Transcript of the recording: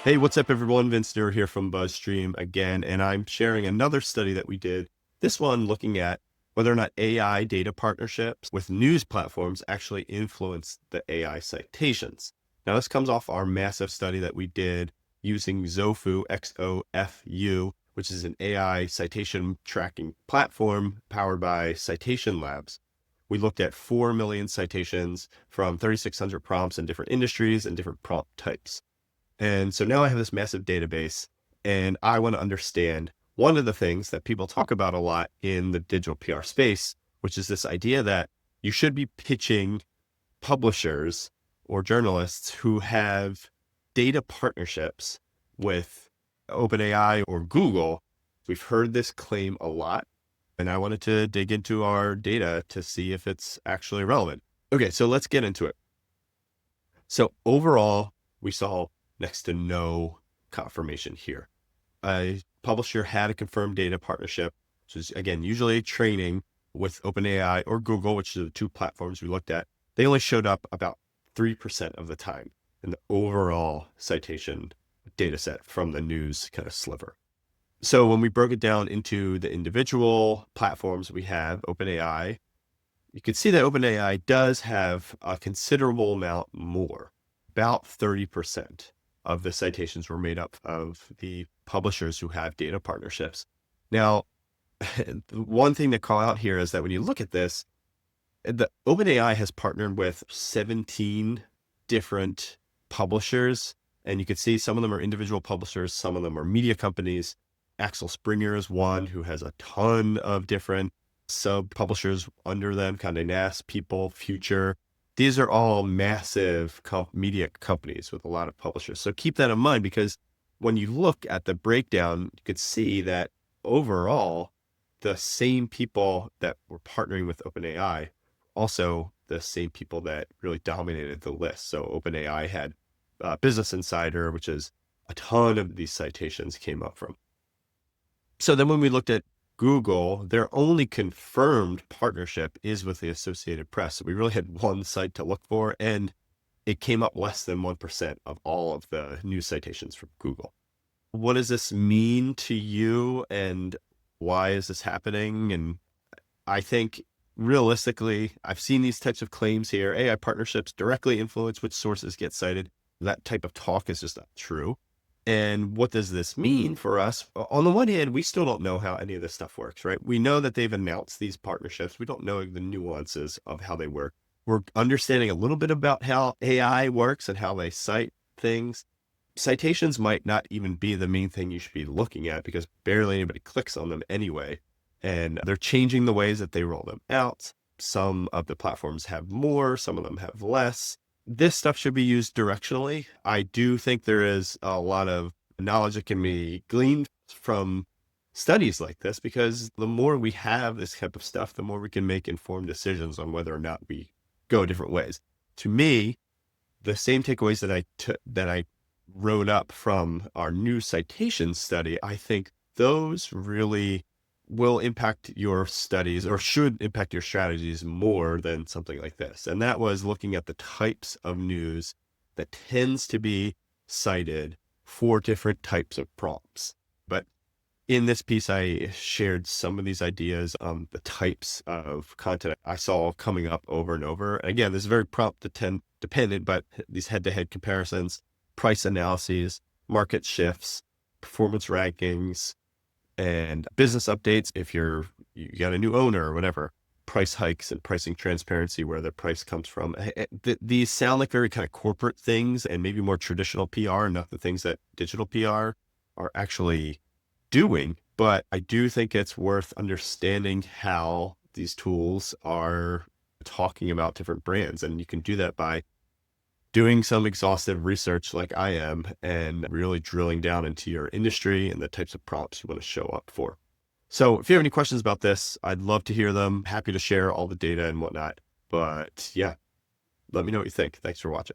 Hey, what's up, everyone? Vince Nero here from BuzzStream again, and I'm sharing another study that we did. This one looking at whether or not AI data partnerships with news platforms actually influence the AI citations. Now, this comes off our massive study that we did using XOFU, XOFU, which is an AI citation tracking platform powered by Citation Labs. We looked at 4 million citations from 3,600 prompts in different industries and different prompt types. And so now I have this massive database and I want to understand one of the things that people talk about a lot in the digital PR space, which is this idea that you should be pitching publishers or journalists who have data partnerships with OpenAI or Google. We've heard this claim a lot, and I wanted to dig into our data to see if it's actually relevant. Okay, so let's get into it. So overall, we saw next to no confirmation here. A publisher had a confirmed data partnership, which is, again, usually training with OpenAI or Google, which are the two platforms we looked at. They only showed up about 3% of the time in the overall citation data set from the news kind of sliver. So when we broke it down into the individual platforms we have, OpenAI, you can see that OpenAI does have a considerable amount more. About 30% of the citations were made up of the publishers who have data partnerships. Now, one thing to call out here is that when you look at this, the OpenAI has partnered with 17 different publishers, and you can see some of them are individual publishers, some of them are media companies. Axel Springer is one who has a ton of different sub-publishers under them, Condé Nast, People, Future. These are all massive media companies with a lot of publishers. So keep that in mind, because when you look at the breakdown, you could see that overall, the same people that were partnering with OpenAI, also the same people that really dominated the list. So OpenAI had Business Insider, which is a ton of these citations came up from. So then when we looked at Google, their only confirmed partnership is with the Associated Press. So we really had one site to look for, and it came up less than 1% of all of the news citations from Google. What does this mean to you, and why is this happening? And I think realistically, I've seen these types of claims here. AI partnerships directly influence which sources get cited. That type of talk is just not true. And what does this mean for us? On the one hand, we still don't know how any of this stuff works, right? We know that they've announced these partnerships. We don't know the nuances of how they work. We're understanding a little bit about how AI works and how they cite things. Citations might not even be the main thing you should be looking at, because barely anybody clicks on them anyway. And they're changing the ways that they roll them out. Some of the platforms have more, some of them have less. This stuff should be used directionally. I do think there is a lot of knowledge that can be gleaned from studies like this, because the more we have this type of stuff, the more we can make informed decisions on whether or not we go different ways. To me, the same takeaways that I wrote up from our new citation study, I think those really will impact your studies, or should impact your strategies more than something like this. And that was looking at the types of news that tends to be cited for different types of prompts. But in this piece, I shared some of these ideas on the types of content I saw coming up over and over. And again, this is very prompt dependent, but these head-to-head comparisons, price analyses, market shifts, performance rankings, and business updates if you got a new owner or whatever, price hikes and pricing transparency, where the price comes from. These sound like very kind of corporate things and maybe more traditional PR, not the things that digital PR are actually doing. But I do think it's worth understanding how these tools are talking about different brands. And you can do that by doing some exhaustive research like I am, and really drilling down into your industry and the types of prompts you want to show up for. So if you have any questions about this, I'd love to hear them. Happy to share all the data and whatnot. But yeah, let me know what you think. Thanks for watching.